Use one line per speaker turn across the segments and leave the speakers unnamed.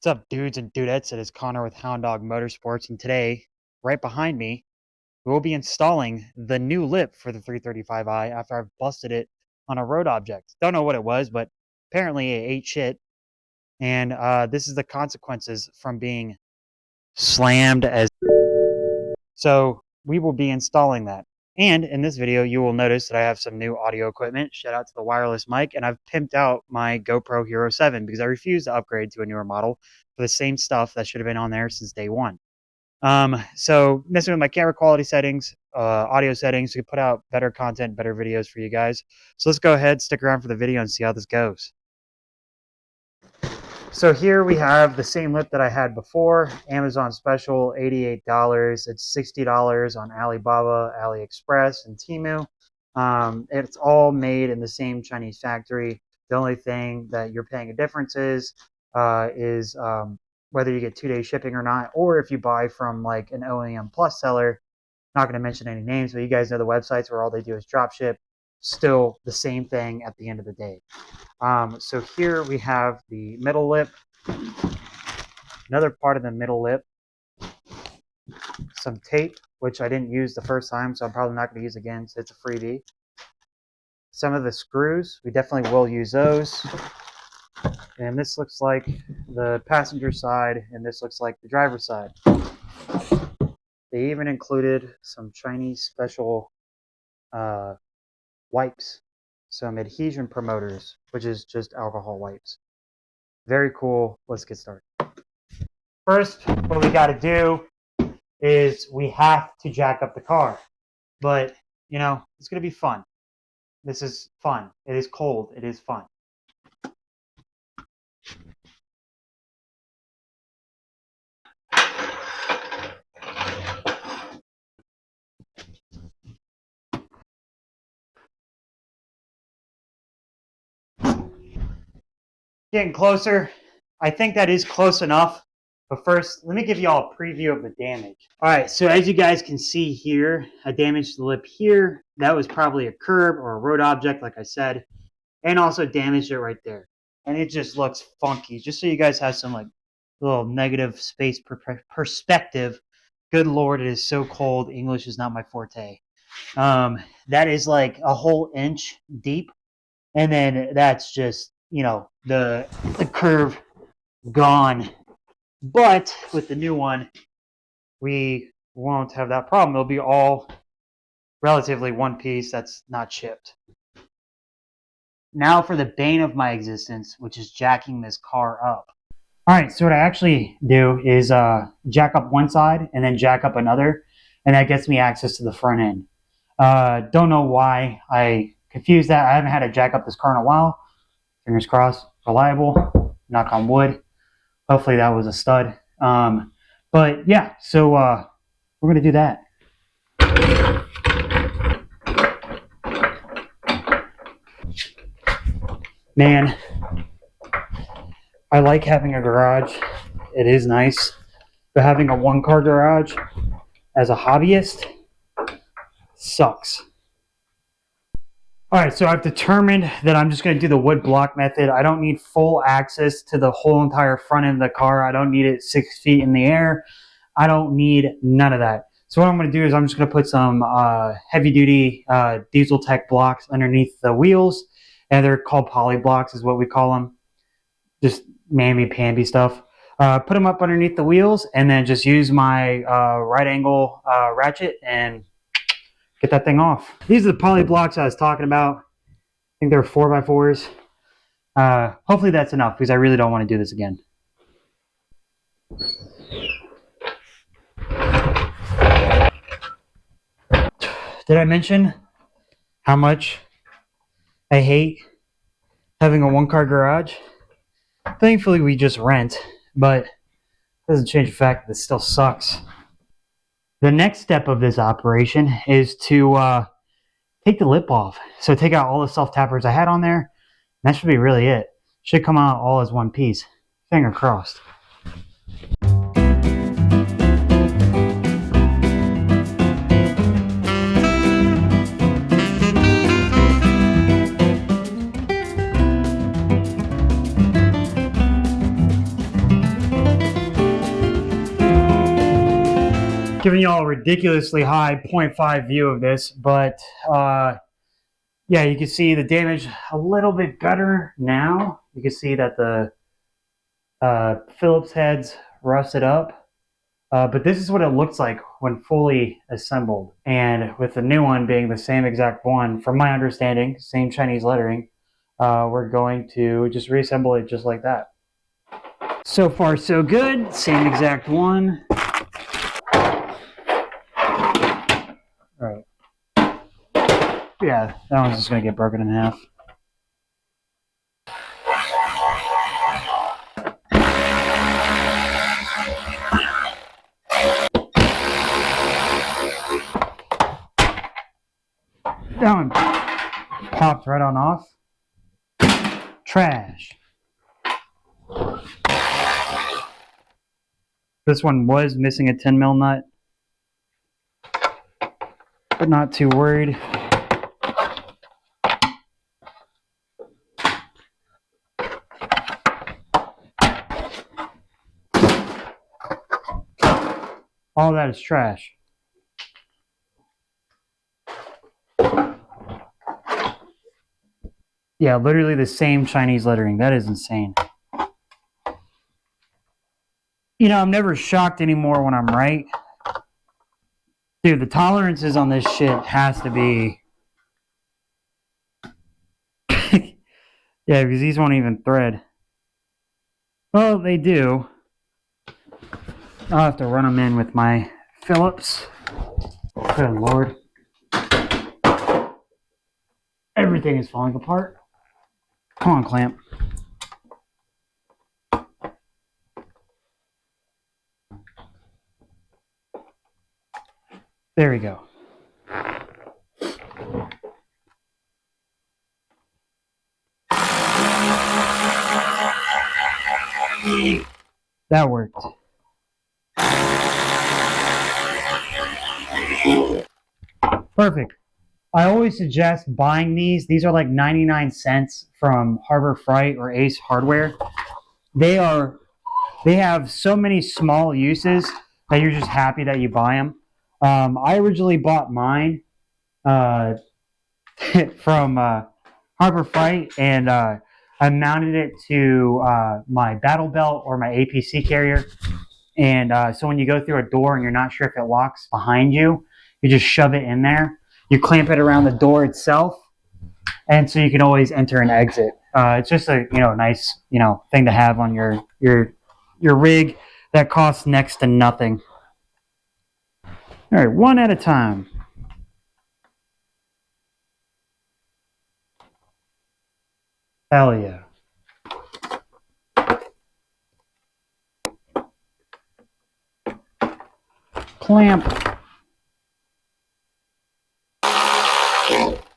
What's up, dudes and dudettes? It is Connor with Hound Dog Motorsports, and today, right behind me, we will be installing the new lip for the 335i after I've busted it on a road object. Don't know what it was, but apparently it ate shit, and this is the consequences from being slammed as... So, we will be installing that. And in this video, you will notice that I have some new audio equipment. Shout out to the wireless mic. And I've pimped out my GoPro Hero 7 because I refuse to upgrade to a newer model for the same stuff that should have been on there since day one. So messing with my camera quality settings, audio settings to put out better content, better videos for you guys. So let's go ahead, stick around for the video and see how this goes. So here we have the same lip that I had before, Amazon special, $88. It's $60 on Alibaba, AliExpress, and Temu. It's all made in the same Chinese factory. The only thing that you're paying a difference is whether you get 2-day shipping or not, or if you buy from like an OEM Plus seller. Not going to mention any names, but you guys know the websites where all they do is drop ship. Still the same thing at the end of the day. So here we have the middle lip, another part of the middle lip, some tape, which I didn't use the first time, so I'm probably not going to use again, so it's a freebie. Some of the screws, we definitely will use those. And this looks like the passenger side, and this looks like the driver's side. They even included some Chinese special wipes, some adhesion promoters, which is just alcohol wipes. Very cool. Let's get started. First, what we got to do is we have to jack up the car. But, you know, it's going to be fun. This is fun. It is cold. It is fun. Getting closer. I think that is close enough. But first, let me give you all a preview of the damage. All right, so as you guys can see here, I damaged the lip here. That was probably a curb or a road object, like I said, and also damaged it right there. And it just looks funky. Just so you guys have some like little negative space perspective. Good Lord, it is so cold. English is not my forte. That is like a whole inch deep. And then that's just, you know, the curve gone. But with the new one, we won't have that problem. It'll be all relatively one piece that's not chipped. Now for the bane of my existence, which is jacking this car up. All right, so what I actually do is jack up one side and then jack up another, and that gets me access to the front end. Don't know why I confused that. I haven't had to jack up this car in a while. Fingers crossed, reliable, knock on wood. Hopefully that was a stud. But yeah, so we're going to do that. Man, I like having a garage. It is nice. But having a one-car garage as a hobbyist sucks. All right, so I've determined that I'm just going to do the wood block method. I don't need full access to the whole entire front end of the car. I don't need it 6 feet in the air. I don't need none of that. So what I'm going to do is I'm just going to put some heavy-duty Diesel Tech blocks underneath the wheels. And they're called poly blocks is what we call them. Just mamby-pamby stuff. Put them up underneath the wheels and then just use my right angle ratchet and get that thing off. These are the poly blocks I was talking about. I think they're 4x4s. Hopefully that's enough because I really don't want to do this again. Did I mention how much I hate having a one-car garage? Thankfully we just rent, but it doesn't change the fact that it still sucks. The next step of this operation is to take the lip off. So take out all the self-tappers I had on there. That should be really it. Should come out all as one piece. Finger crossed. Giving y'all a ridiculously high 0.5 view of this, but yeah, you can see the damage a little bit better now. You can see that the Phillips heads rusted up, but this is what it looks like when fully assembled. And with the new one being the same exact one, from my understanding, same Chinese lettering, we're going to just reassemble it just like that. So far, so good. Same exact one. All right. Yeah, that one's just going to get broken in half. That one popped right on off. Trash. This one was missing a 10 mil nut, but not too worried. All that is trash. Yeah, literally the same Chinese lettering. That is insane. You know, I'm never shocked anymore when I'm right. Dude, the tolerances on this shit has to be... Yeah, because these won't even thread. Well, they do. I'll have to run them in with my Phillips. Good Lord. Everything is falling apart. Come on, clamp. There we go. That worked. Perfect. I always suggest buying these. These are like 99 cents from Harbor Freight or Ace Hardware. They have so many small uses that you're just happy that you buy them. I originally bought mine from Harbor Freight, and I mounted it to my battle belt or my APC carrier. And so when you go through a door and you're not sure if it locks behind you, you just shove it in there. You clamp it around the door itself, and so you can always enter and exit. It's just a nice thing to have on your rig that costs next to nothing. All right, one at a time. Hell yeah. Clamp.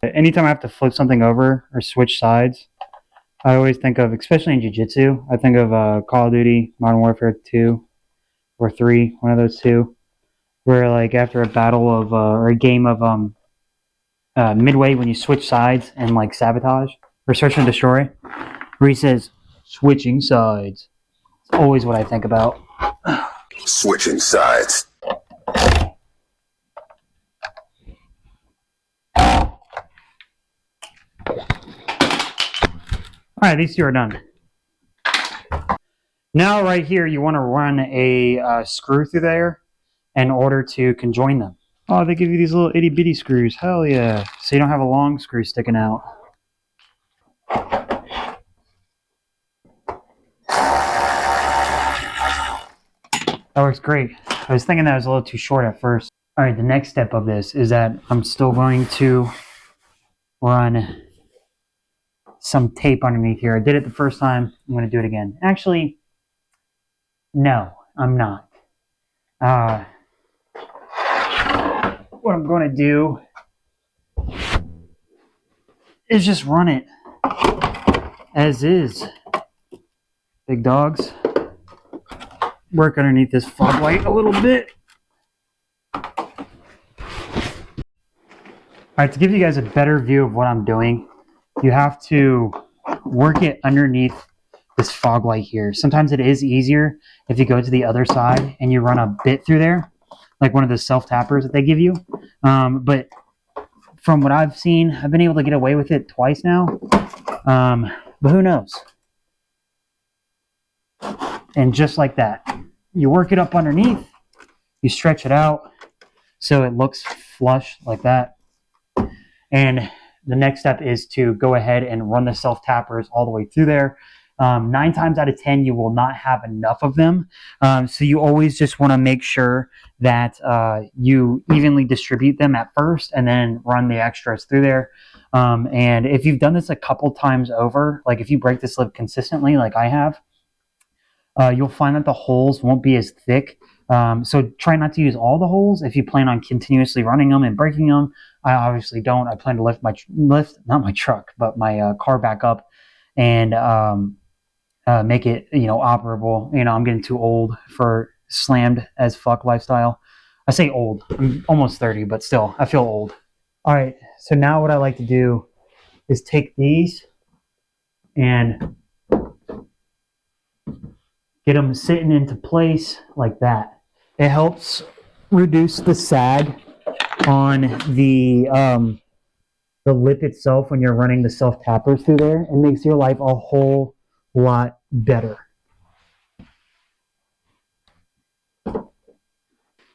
Anytime I have to flip something over or switch sides, I always think of, especially in jiu-jitsu, I think of Call of Duty, Modern Warfare 2 or 3, one of those two, where like after a battle of, or a game of Midway, when you switch sides and like sabotage or search and destroy, where he says, switching sides. It's always what I think about.
Switching sides.
All right, these two are done. Now right here, you want to run a screw through there in order to conjoin them. Oh, they give you these little itty bitty screws. Hell yeah. So you don't have a long screw sticking out. That works great. I was thinking that was a little too short at first. All right, the next step of this is that I'm still going to run some tape underneath here. I did it the first time. I'm going to do it again. Actually, no, I'm not. What I'm going to do is just run it as is. Big dogs. Work underneath this fog light a little bit. Alright, to give you guys a better view of what I'm doing, you have to work it underneath this fog light here. Sometimes it is easier if you go to the other side and you run a bit through there. like one of the self-tappers that they give you. But from what I've seen, I've been able to get away with it twice now. But who knows? And just like that, you work it up underneath, you stretch it out so it looks flush like that. And the next step is to go ahead and run the self-tappers all the way through there. 9 times out of 10, you will not have enough of them. So you always just want to make sure that you evenly distribute them at first and then run the extras through there. And if you've done this a couple times over, like if you break this lip consistently like I have, you'll find that the holes won't be as thick. So try not to use all the holes if you plan on continuously running them and breaking them. I obviously don't. I plan to lift not my truck, but my car back up and make it, operable. I'm getting too old for slammed as fuck lifestyle. I say old. I'm almost 30, but still, I feel old. All right. So now what I like to do is take these and get them sitting into place like that. It helps reduce the sag on the lip itself when you're running the self-tappers through there. It makes your life a whole lot better.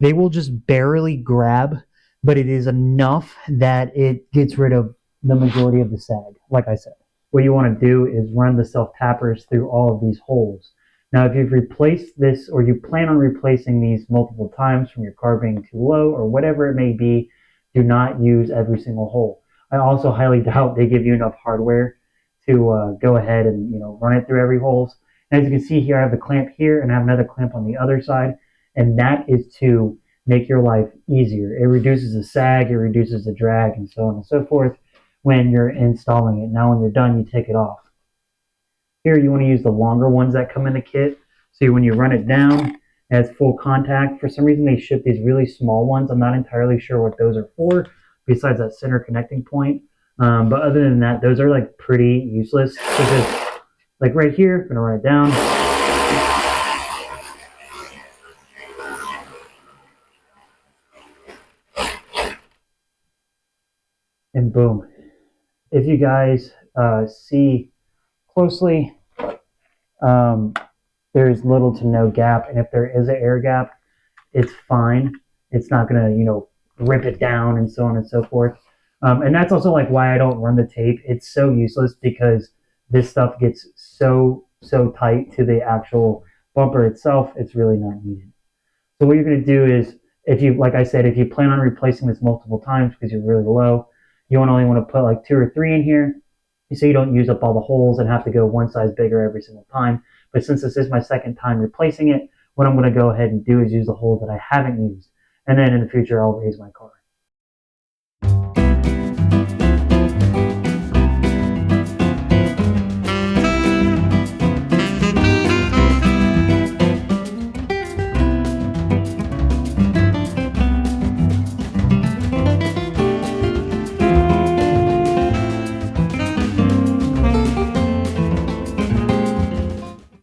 They will just barely grab, but it is enough that it gets rid of the majority of the sag, like I said. What you want to do is run the self-tappers through all of these holes. Now, if you've replaced this or you plan on replacing these multiple times from your car being too low or whatever it may be, do not use every single hole. I also highly doubt they give you enough hardware to go ahead and run it through every hole. And as you can see here, I have the clamp here and I have another clamp on the other side. And that is to make your life easier. It reduces the sag, it reduces the drag, and so on and so forth when you're installing it. Now when you're done, you take it off. Here you want to use the longer ones that come in the kit. So when you run it down, it has full contact. For some reason they ship these really small ones. I'm not entirely sure what those are for, besides that center connecting point. But other than that, those are like pretty useless. So just like right here, I'm gonna run it down. And boom. If you guys see closely, there's little to no gap, and if there is an air gap, it's fine. It's not gonna rip it down and so on and so forth. And that's also like why I don't run the tape. It's so useless because this stuff gets so tight to the actual bumper itself. It's really not needed. So what you're gonna do is, like I said, if you plan on replacing this multiple times because you're really low, you only want to put like 2 or 3 in here, so you don't use up all the holes and have to go one size bigger every single time. But since this is my second time replacing it, what I'm going to go ahead and do is use the holes that I haven't used. And then in the future, I'll raise my car.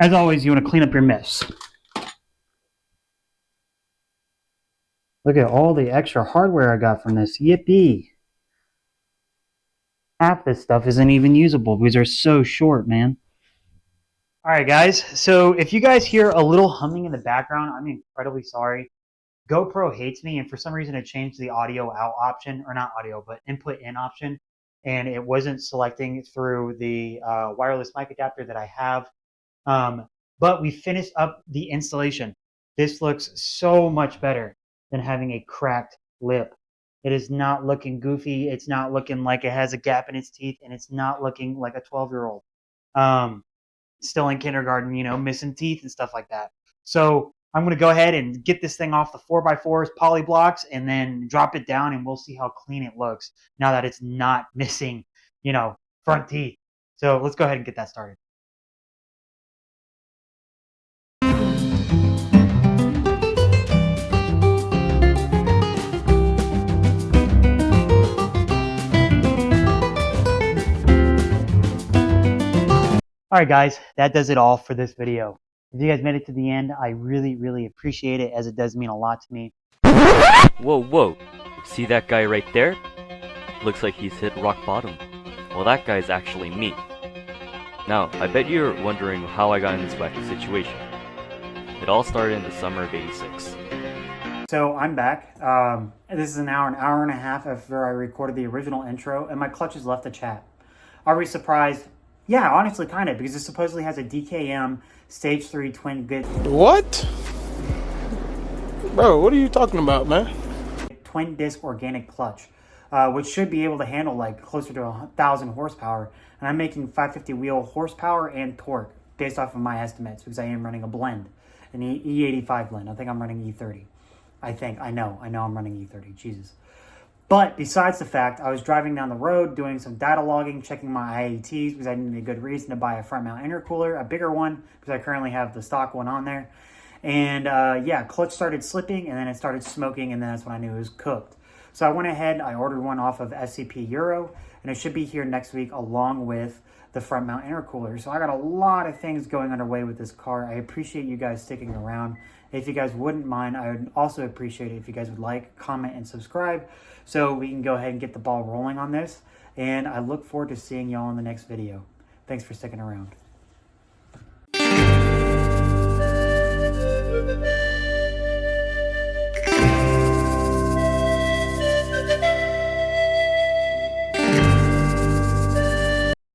As always, you want to clean up your mess. Look at all the extra hardware I got from this. Yippee! Half this stuff isn't even usable because they're so short, man. Alright guys, so if you guys hear a little humming in the background, I'm incredibly sorry. GoPro hates me, and for some reason it changed the audio out option, or not audio, but input in option, and it wasn't selecting through the wireless mic adapter that I have. But we finished up the installation. This looks so much better than having a cracked lip. It is not looking goofy. It's not looking like it has a gap in its teeth, and it's not looking like a 12-year-old. Still in kindergarten, missing teeth and stuff like that. So I'm going to go ahead and get this thing off the 4x4s poly blocks and then drop it down, and we'll see how clean it looks now that it's not missing, front teeth. So let's go ahead and get that started. Alright guys, that does it all for this video. If you guys made it to the end, I really appreciate it, as it does mean a lot to me.
Whoa. See that guy right there? Looks like he's hit rock bottom. Well, that guy's actually me. Now, I bet you're wondering how I got in this wacky situation. It all started in the summer of '86.
So I'm back. This is an hour and a half after I recorded the original intro, and my clutch has left the chat. Are we surprised? Yeah, honestly, kind of, because it supposedly has a DKM Stage 3 twin bit.
What? Bro, what are you talking about, man?
Twin disc organic clutch, which should be able to handle like closer to 1,000 horsepower. And I'm making 550 wheel horsepower and torque based off of my estimates because I am running a blend, an E85 blend. I think I'm running E30. I know I'm running E30. Jesus. But besides the fact, I was driving down the road doing some data logging, checking my IATs because I needed a good reason to buy a front mount intercooler, a bigger one because I currently have the stock one on there. And clutch started slipping and then it started smoking, and then that's when I knew it was cooked. So I went ahead, I ordered one off of SCP Euro, and it should be here next week along with the front mount intercooler. So I got a lot of things going underway with this car. I appreciate you guys sticking around. If you guys wouldn't mind, I would also appreciate it if you guys would like, comment, and subscribe so we can go ahead and get the ball rolling on this. And I look forward to seeing y'all in the next video. Thanks for sticking around.